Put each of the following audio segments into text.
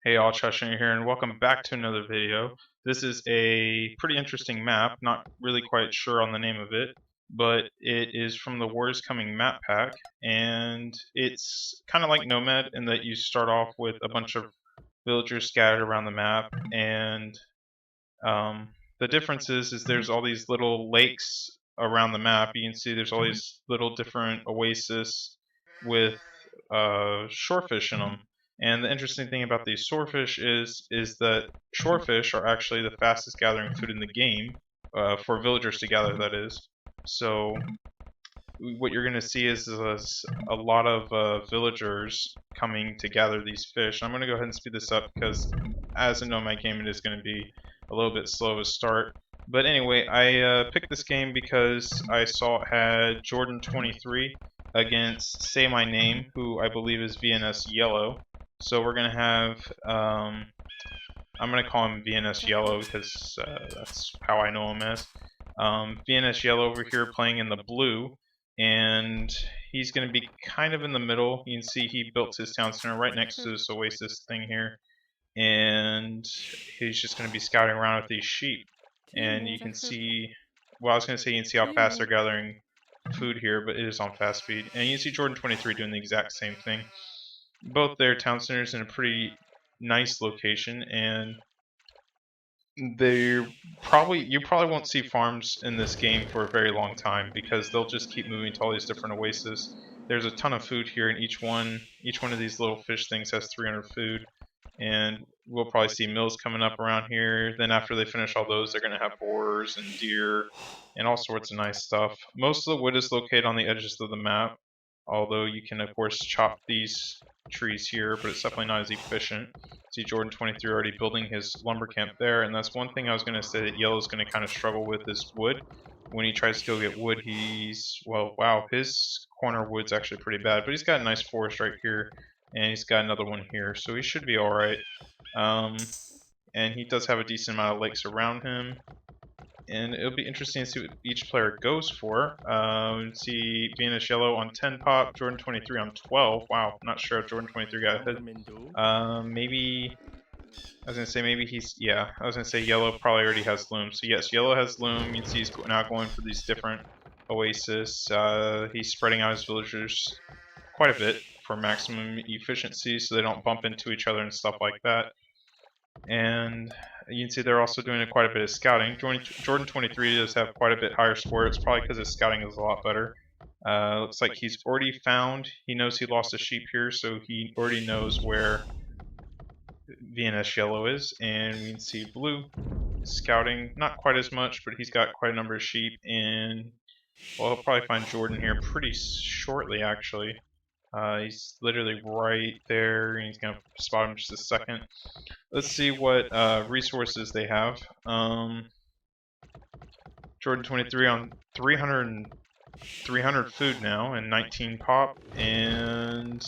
Hey all, Chachanator here, and welcome back to another video. This is a pretty interesting map, not really quite sure on the name of it, but it is from the War is Coming map pack, and it's kind of like Nomad in that you start off with a bunch of villagers scattered around the map, and um, the difference is there's all these little lakes around the map. You can see there's all these little different oases with shorefish in them. And the interesting thing about these shorefish is that shorefish are actually the fastest gathering food in the game for villagers to gather. That is. So what you're going to see is a lot of villagers coming to gather these fish. I'm going to go ahead and speed this up because as a Nomad game it is going to be a little bit slow to start. But anyway, I picked this game because I saw it had Jordan 23 against saymyname, who I believe is VNS Yellow. So we're going to have, I'm going to call him VNS Yellow because that's how I know him as. VNS Yellow over here playing in the blue, and he's going to be kind of in the middle. You can see he built his town center right next to this oasis thing here, and he's just going to be scouting around with these sheep. And you can see, well, I was going to say you can see how fast they're gathering food here, but it is on fast speed. And you see Jordan 23 doing the exact same thing. Both their town centers in a pretty nice location, and you probably won't see farms in this game for a very long time because they'll just keep moving to all these different oases. There's a ton of food here, and each one of these little fish things has 300 food, and we'll probably see mills coming up around here. Then after they finish all those, they're going to have boars and deer and all sorts of nice stuff. Most of the wood is located on the edges of the map, although you can of course chop these trees here, but it's definitely not as efficient. See Jordan 23 already building his lumber camp there, and that's one thing I was going to say that Yellow's going to kind of struggle with is wood. When he tries to go get wood, well, wow, his corner wood's actually pretty bad, but he's got a nice forest right here, and he's got another one here, so he should be alright. And he does have a decent amount of lakes around him, and it'll be interesting to see what each player goes for. See Venus Yellow on 10 pop, Jordan 23 on 12. Wow, not sure if Jordan 23 got ahead. Maybe, I was going to say maybe I was going to say Yellow probably already has Loom. So yes, Yellow has Loom. You can see he's now going for these different oases. He's spreading out his villagers quite a bit for maximum efficiency so they don't bump into each other and stuff like that. And you can see they're also doing quite a bit of scouting. Jordan 23 does have quite a bit higher score. It's probably because his scouting is a lot better. Looks like he's already found, he knows he lost a sheep here, so he already knows where VNS Yellow is. And we can see Blue scouting, not quite as much, but he's got quite a number of sheep. And well, he'll probably find Jordan here pretty shortly, actually. He's literally right there, and he's going to spot him in just a second. Let's see what resources they have. Jordan 23 on 300 food now and 19 pop, and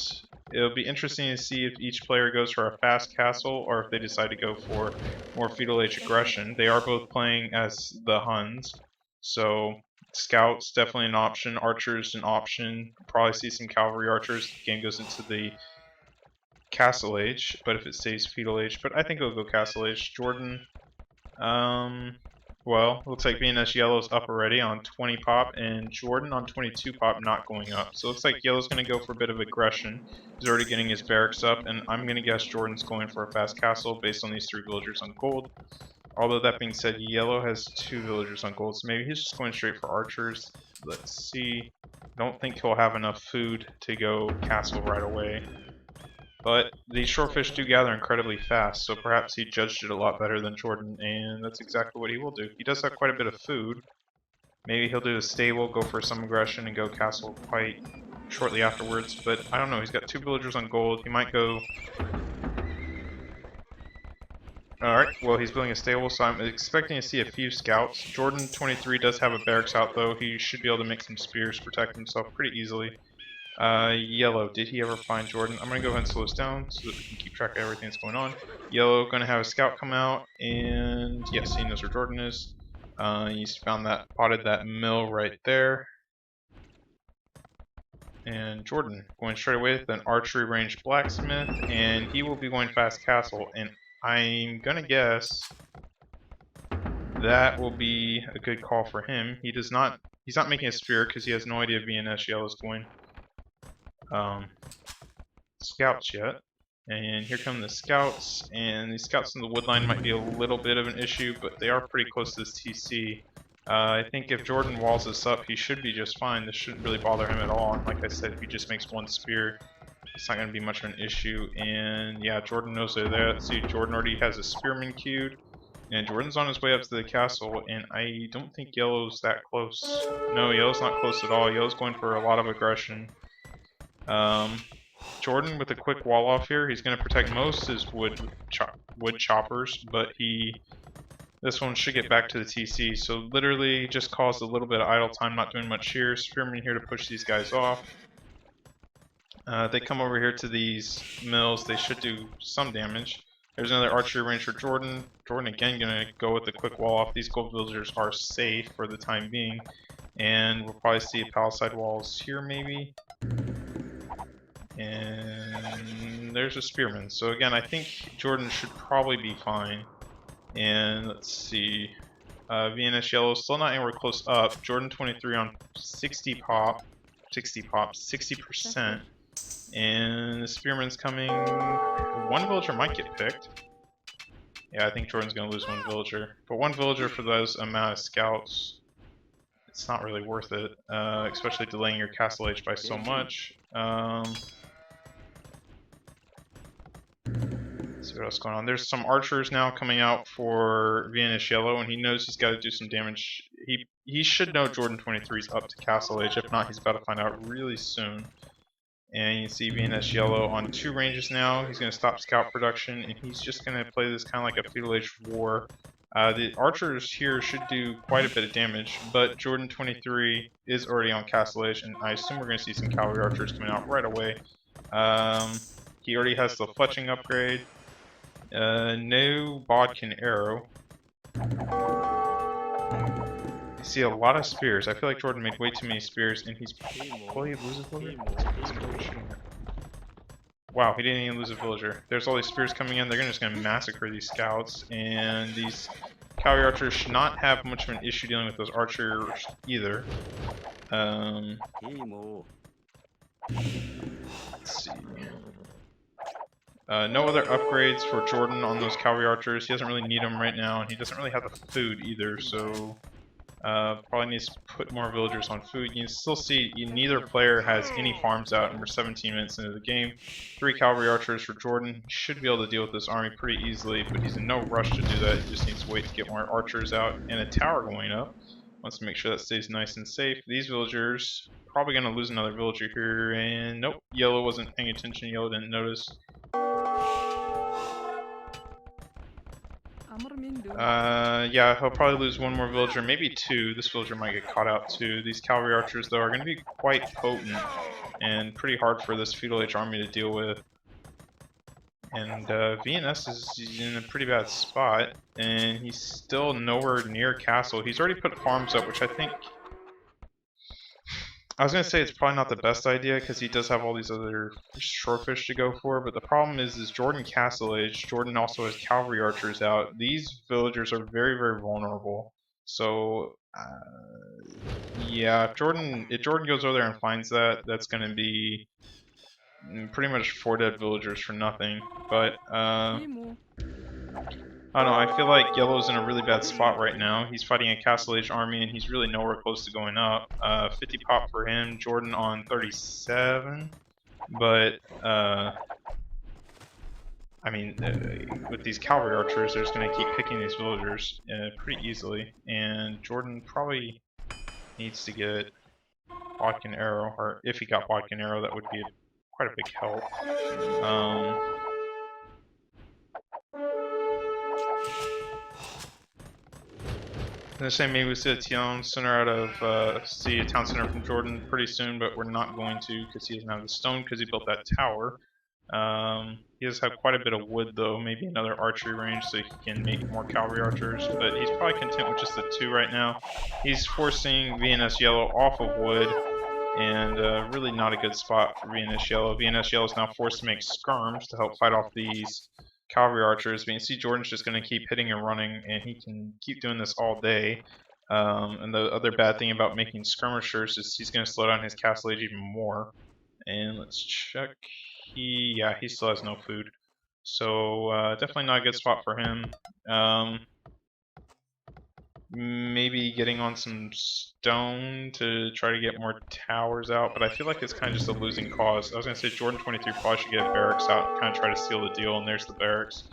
it'll be interesting to see if each player goes for a fast castle or if they decide to go for more feudal age aggression. They are both playing as the Huns, so scouts definitely an option, archers an option. Probably see some cavalry archers. The game goes into the castle age, but if it stays feudal age, but I think it'll go castle age. Jordan, well, looks like VNS Yellow's up already on 20 pop, and Jordan on 22 pop not going up. So it looks like Yellow's going to go for a bit of aggression. He's already getting his barracks up, and I'm going to guess Jordan's going for a fast castle based on these 3 villagers on gold. Although that being said, Yellow has 2 villagers on gold, so maybe he's just going straight for archers. Let's see. I don't think he'll have enough food to go castle right away. But these shorefish do gather incredibly fast, so perhaps he judged it a lot better than Jordan, and that's exactly what he will do. He does have quite a bit of food. Maybe he'll do a stable, go for some aggression, and go castle quite shortly afterwards, but I don't know. He's got 2 villagers on gold. He might go... Alright, well, he's building a stable, so I'm expecting to see a few scouts. Jordan 23 does have a barracks out, though. He should be able to make some spears, protect himself pretty easily. Yellow, did he ever find Jordan? I'm going to go ahead and slow this down so that we can keep track of everything that's going on. Yellow going to have a scout come out, and yes, he knows where Jordan is. He's spotted that mill right there. And Jordan going straight away with an archery range blacksmith, and he will be going fast castle. And I'm gonna guess that will be a good call for him. He's not making a spear because he has no idea VNS Yellow is going scouts yet. And here come the scouts, and the scouts in the wood line might be a little bit of an issue, but they are pretty close to this TC. I think if Jordan walls this up, he should be just fine. This shouldn't really bother him at all. And like I said, if he just makes one spear, it's not going to be much of an issue. And yeah, Jordan knows they're there. Let's see, Jordan already has a spearman queued. And Jordan's on his way up to the castle, and I don't think Yellow's that close. No, Yellow's not close at all. Yellow's going for a lot of aggression. Jordan with a quick wall off here, he's going to protect most of his wood choppers, but this one should get back to the TC, so literally just caused a little bit of idle time, not doing much here. Spearman here to push these guys off. They come over here to these mills, they should do some damage. There's another archery range for Jordan. Jordan again going to go with the quick wall off. These gold villagers are safe for the time being, and we'll probably see palisade walls here maybe. And there's a spearman. So again, I think Jordan should probably be fine. And let's see, VNS Yellow still not anywhere close up. Jordan 23 on 60 pop, 60%. And the spearman's coming. One villager might get picked. Yeah, I think Jordan's gonna lose one villager. But one villager for those amount of scouts, it's not really worth it, especially delaying your castle age by so much. Let's see what else is going on. There's some archers now coming out for VNS Yellow, and he knows he's got to do some damage. He should know Jordan 23 is up to castle age. If not, he's about to find out really soon. And you see VNS Yellow on 2 ranges now. He's going to stop scout production, and he's just going to play this kind of like a feudal age war. The archers here should do quite a bit of damage, but Jordan 23 is already on castle age, and I assume we're going to see some cavalry archers coming out right away. He already has the fletching upgrade. No bodkin arrow. I see a lot of spears. I feel like Jordan made way too many spears, and he's... Will he lose a villager? Wow, he didn't even lose a villager. There's all these spears coming in. They're just going to massacre these scouts, and these cavalry archers should not have much of an issue dealing with those archers either. Let's see. No other upgrades for Jordan on those cavalry archers. He doesn't really need them right now, and he doesn't really have the food either, so probably needs to put more villagers on food. You can still see neither player has any farms out, and we're 17 minutes into the game. 3 cavalry archers for Jordan. He should be able to deal with this army pretty easily, but he's in no rush to do that. He just needs to wait to get more archers out, and a tower going up. Wants to make sure that stays nice and safe. These villagers, probably going to lose another villager here, and nope, Yellow wasn't paying attention. Yellow didn't notice. Yeah, he'll probably lose one more villager, maybe 2. This villager might get caught out too. These cavalry archers, though, are going to be quite potent and pretty hard for this feudal age army to deal with. And VNS is in a pretty bad spot, and he's still nowhere near castle. He's already put farms up, which I think... I was going to say it's probably not the best idea because he does have all these other shorefish to go for, but the problem is Jordan castle age. Jordan also has cavalry archers out. These villagers are very, very vulnerable. So, yeah, if Jordan goes over there and finds that, that's going to be pretty much 4 dead villagers for nothing. But, I don't know, I feel like Yellow's in a really bad spot right now. He's fighting a castle age army, and he's really nowhere close to going up. 50 pop for him, Jordan on 37. But, I mean, with these cavalry archers, they're just going to keep picking these villagers pretty easily. And Jordan probably needs to get bodkin arrow, or if he got bodkin arrow, that would be quite a big help. They're saying maybe we see a town center out of, see a town center from Jordan pretty soon, but we're not going to because he doesn't have the stone because he built that tower. He does have quite a bit of wood though, maybe another archery range so he can make more cavalry archers, but he's probably content with just the 2 right now. He's forcing VNS Yellow off of wood, and really not a good spot for VNS Yellow. VNS Yellow is now forced to make skirms to help fight off these cavalry archers. But you see Jordan's just going to keep hitting and running, and he can keep doing this all day. And the other bad thing about making skirmishers is he's going to slow down his castle age even more. And let's check. He still has no food. So definitely not a good spot for him. Maybe getting on some stone to try to get more towers out, but I feel like it's kind of just a losing cause. I was going to say Jordan 23 probably should get barracks out and kind of try to seal the deal, and there's the barracks.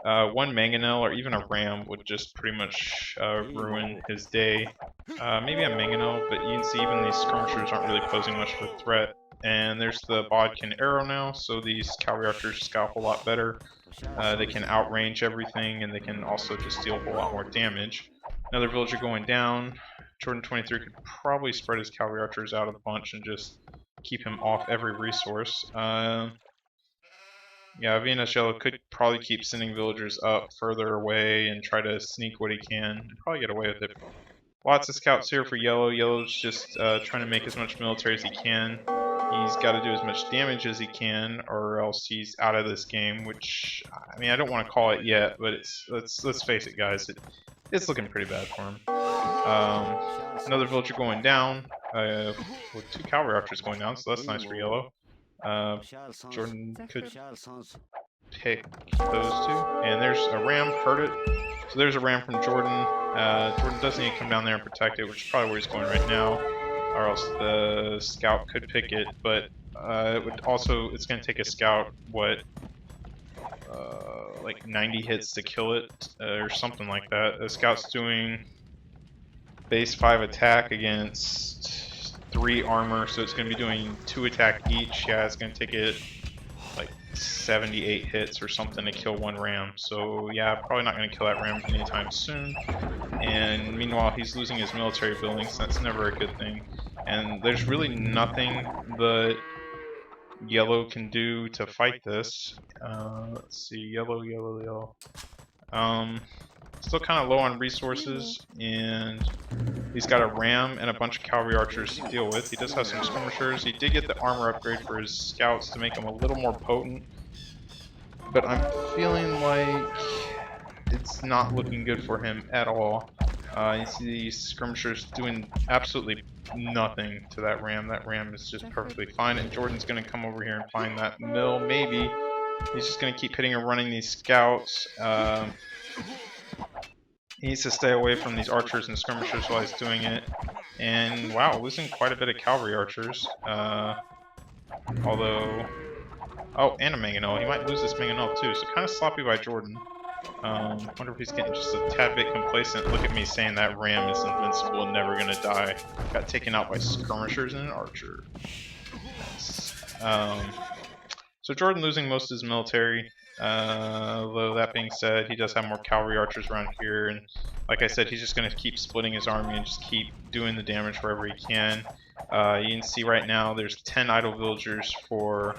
One mangonel or even a ram would just pretty much ruin his day. Maybe a mangonel, but you can see even these skirmishers aren't really posing much of a threat. And there's the bodkin arrow now, so these cavalry archers just got a whole lot better. They can outrange everything, and they can also just deal a whole lot more damage. Another villager going down. Jordan 23 could probably spread his cavalry archers out of the bunch and just keep him off every resource. Yeah, VNS Yellow could probably keep sending villagers up further away and try to sneak what he can and probably get away with it. Lots of scouts here for Yellow. Yellow's just trying to make as much military as he can. He's got to do as much damage as he can, or else he's out of this game. Which, I mean, I don't want to call it yet, but let's face it, guys. It's looking pretty bad for him. Another villager going down. With 2 cavalry archers going down, so that's nice for Yellow. Jordan could pick those 2. And there's a ram, heard it. So there's a ram from Jordan. Jordan does need to come down there and protect it, which is probably where he's going right now. Or else the scout could pick it, but it's going to take a scout, like 90 hits to kill it, or something like that. The scout's doing base 5 attack against 3 armor, so it's going to be doing 2 attack each. Yeah, it's going to take it like 78 hits or something to kill 1 ram. So yeah, probably not going to kill that ram anytime soon. And meanwhile, he's losing his military buildings. That's never a good thing. And there's really nothing that Yellow can do to fight this. Let's see, Yellow. Still kind of low on resources, and he's got a ram and a bunch of cavalry archers to deal with. He does have some skirmishers. He did get the armor upgrade for his scouts to make him a little more potent, but I'm feeling like it's not looking good for him at all. You see these skirmishers doing absolutely nothing to that ram. That ram is just perfectly fine, and Jordan's going to come over here and find that mill, maybe. He's just going to keep hitting and running these scouts. He needs to stay away from these archers and skirmishers while he's doing it. And wow, losing quite a bit of cavalry archers. Although... Oh, and a mangonel. He might lose this mangonel too, so kind of sloppy by Jordan. Wonder if he's getting just a tad bit complacent. Look at me saying that ram is invincible and never gonna die. Got taken out by skirmishers and an archer. Nice. So Jordan losing most of his military. Though that being said, he does have more cavalry archers around here, and like I said, he's just going to keep splitting his army and just keep doing the damage wherever he can. You can see right now there's 10 idle villagers for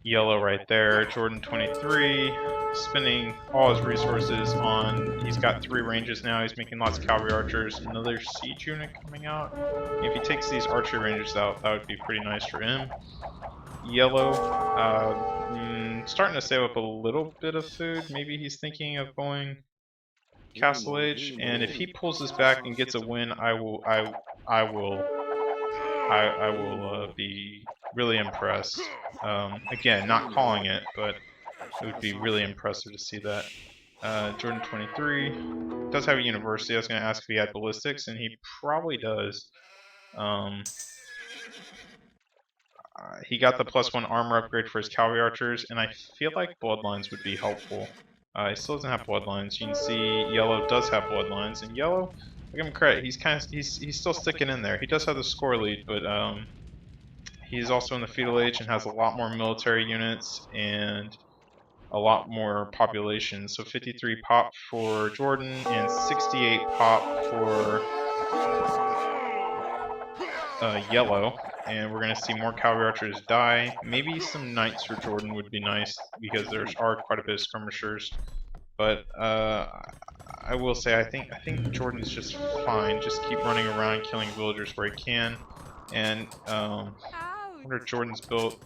Yellow right there. Jordan 23 spending all his resources on, he's got 3 ranges now, he's making lots of cavalry archers, another siege unit coming out. If he takes these archer ranges out, that would be pretty nice for him. Yellow, starting to save up a little bit of food. Maybe he's thinking of going Castle Age, and if he pulls this back and gets a win, I will be really impressed. Again, not calling it, but it would be really impressive to see that. Jordan 23 does have a university. I was going to ask if he had ballistics, and he probably does. He got the +1 armor upgrade for his cavalry archers, and I feel like bloodlines would be helpful. He still doesn't have bloodlines. You can see Yellow does have bloodlines, and Yellow, I give him credit. He's still sticking in there. He does have the score lead, but he's also in the feudal age and has a lot more military units and a lot more population. So 53 pop for Jordan and 68 pop for Yellow. And we're going to see more cavalry archers die. Maybe some knights for Jordan would be nice, because there are quite a bit of skirmishers. But I will say, I think Jordan's just fine. Just keep running around, killing villagers where he can. And I wonder if Jordan's built.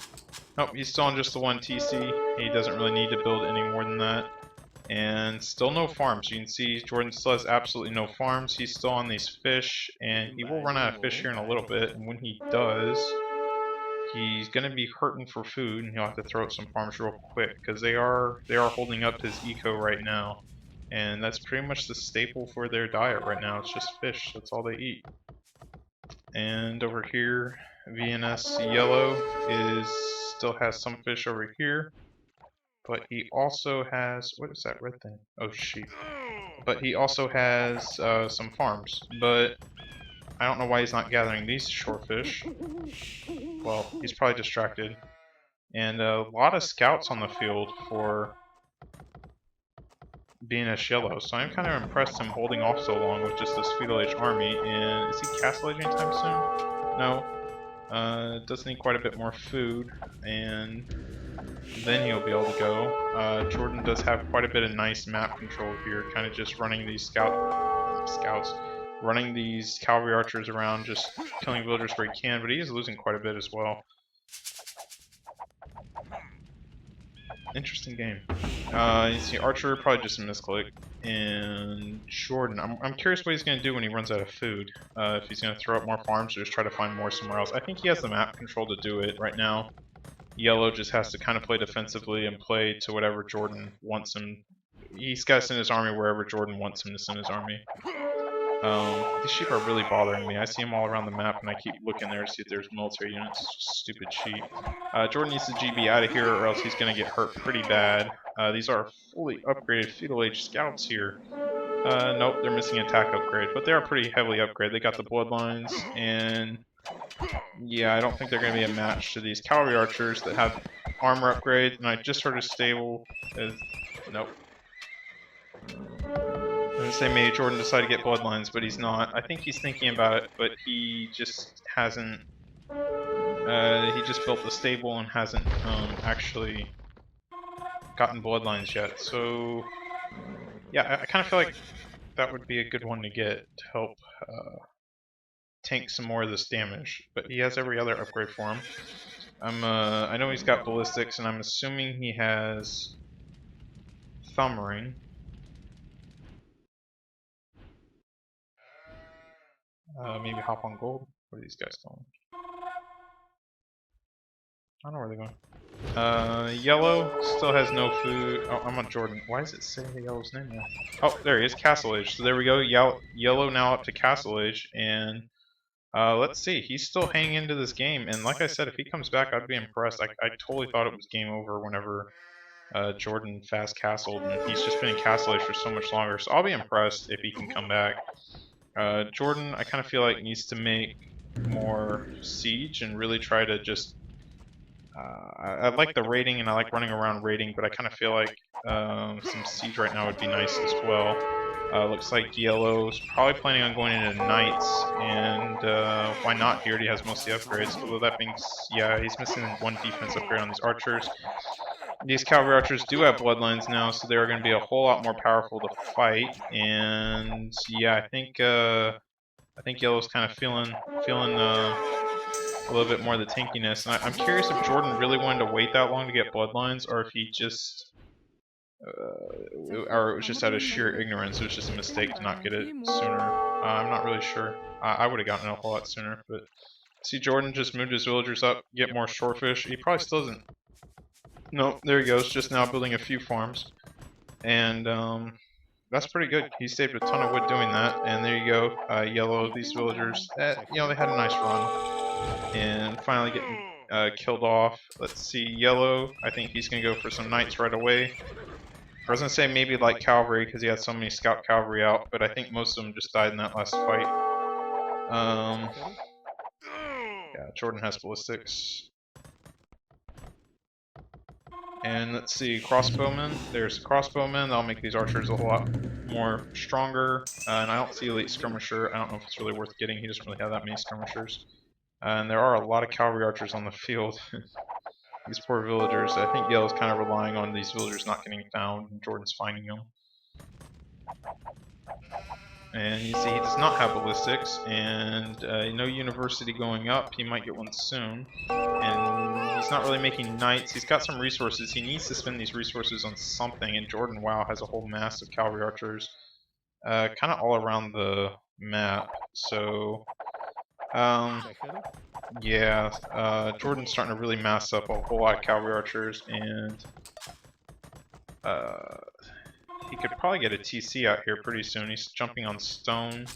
Nope, he's still on just the one TC. He doesn't really need to build any more than that. And still no farms. You can see Jordan still has absolutely no farms. He's still on these fish, and he will run out of fish here in a little bit. And when he does, he's going to be hurting for food, and he'll have to throw out some farms real quick because they are holding up his eco right now. And that's pretty much the staple for their diet right now. It's just fish. That's all they eat. And over here, VNS Yellow still has some fish over here. But he also has, what is that red thing? Oh, sheep. But he also has some farms. But I don't know why he's not gathering these shorefish. Well, he's probably distracted. And a lot of scouts on the field for BNS Yellow. So I'm kind of impressed him holding off so long with just this feudal age army. And is he castle age anytime soon? No. Does need quite a bit more food. And then he'll be able to go. Jordan does have quite a bit of nice map control here, kind of just running these scouts, running these cavalry archers around, just killing villagers where he can, but he is losing quite a bit as well. Interesting game. You see Archer, probably just a misclick, and Jordan, I'm curious what he's going to do when he runs out of food. If he's going to throw up more farms or just try to find more somewhere else. I think he has the map control to do it right now. Yellow just has to kind of play defensively and play to whatever Jordan wants him. He's got to send his army wherever Jordan wants him to send his army. These sheep are really bothering me. I see them all around the map, and I keep looking there to see if there's military units. Stupid sheep. Jordan needs to GB out of here, or else he's going to get hurt pretty bad. These are fully upgraded feudal age scouts here. Nope, they're missing attack upgrade, but they are pretty heavily upgraded. They got the bloodlines, and yeah, I don't think they're going to be a match to these cavalry archers that have armor upgrades, and I just heard a stable is... Nope. I was going to say maybe Jordan decided to get bloodlines, but he's not. I think he's thinking about it, but he just hasn't... he just built the stable and hasn't actually gotten bloodlines yet, so... Yeah, I kind of feel like that would be a good one to get to help tank some more of this damage, but he has every other upgrade for him. I know he's got ballistics, and I'm assuming he has thumb ring. Maybe hop on gold. What are these guys doing? I don't know where they're going. Yellow still has no food. Oh, I'm on Jordan. Why does it say Yellow's name there? Oh, there he is, Castle Age. So there we go. Yellow now up to Castle Age, and let's see. He's still hanging into this game, and like I said, if he comes back, I'd be impressed. I totally thought it was game over whenever Jordan fast castled, and he's just been in Castle Age for so much longer. So I'll be impressed if he can come back. Jordan, I kind of feel like needs to make more siege and really try to just. I like the raiding and I like running around raiding, but I kind of feel like some siege right now would be nice as well. Looks like Yellow's probably planning on going into Knights, and why not? He already has most of the upgrades. Although that being, yeah, he's missing one defense upgrade on these archers. These cavalry archers do have bloodlines now, so they are going to be a whole lot more powerful to fight. And yeah, I think Yellow's kind of feeling a little bit more of the tankiness. And I'm curious if Jordan really wanted to wait that long to get bloodlines, or if he just, or it was just out of sheer ignorance. It was just a mistake to not get it sooner. I'm not really sure. I would have gotten it a whole lot sooner, but see, Jordan just moved his villagers up, get more shorefish. He probably still doesn't. Nope, there he goes, just now building a few farms. And that's pretty good. He saved a ton of wood doing that. And there you go, Yellow, these villagers, they had a nice run. And finally getting killed off. Let's see, Yellow, I think he's going to go for some knights right away. I was going to say maybe like cavalry, because he had so many scout cavalry out, but I think most of them just died in that last fight. Yeah, Jordan has ballistics. And let's see, crossbowmen. There's crossbowmen. That'll make these archers a whole lot more stronger. And I don't see elite skirmisher. I don't know if it's really worth getting. He doesn't really have that many skirmishers. And there are a lot of cavalry archers on the field. These poor villagers. I think Yellow's kind of relying on these villagers not getting found, and Jordan's finding them. And you see he does not have ballistics, and no university going up. He might get one soon. And he's not really making knights. He's got some resources. He needs to spend these resources on something, and Jordan, wow, has a whole mass of cavalry archers kind of all around the map. So, yeah, Jordan's starting to really mass up a whole lot of cavalry archers, and he could probably get a TC out here pretty soon. He's jumping on stone,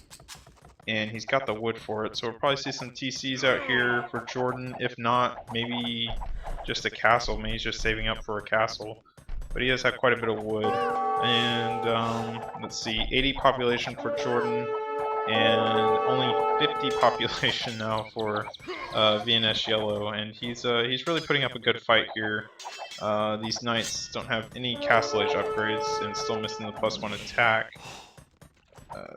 and he's got the wood for it. So we'll probably see some TCs out here for Jordan. If not, maybe just a castle. Maybe he's just saving up for a castle. But he does have quite a bit of wood. And let's see, 80 population for Jordan, and only 50 population now for VNS Yellow. And he's really putting up a good fight here. These knights don't have any castle age upgrades and still missing the +1 attack.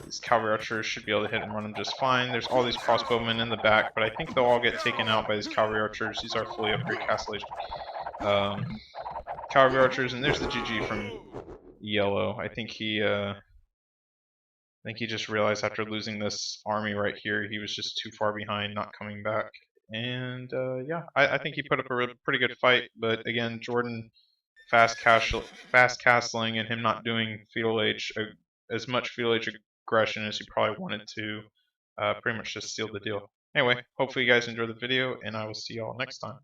These cavalry archers should be able to hit and run them just fine. There's all these crossbowmen in the back, but I think they'll all get taken out by these cavalry archers. These are fully upgraded castle age cavalry archers, and there's the GG from Yellow. I think he just realized after losing this army right here, he was just too far behind, not coming back. And yeah, I think he put up a pretty good fight, but again, Jordan fast castling and him not doing feudal age as much feudal age aggression as he probably wanted to, pretty much just sealed the deal. Anyway, hopefully you guys enjoyed the video, and I will see y'all next time.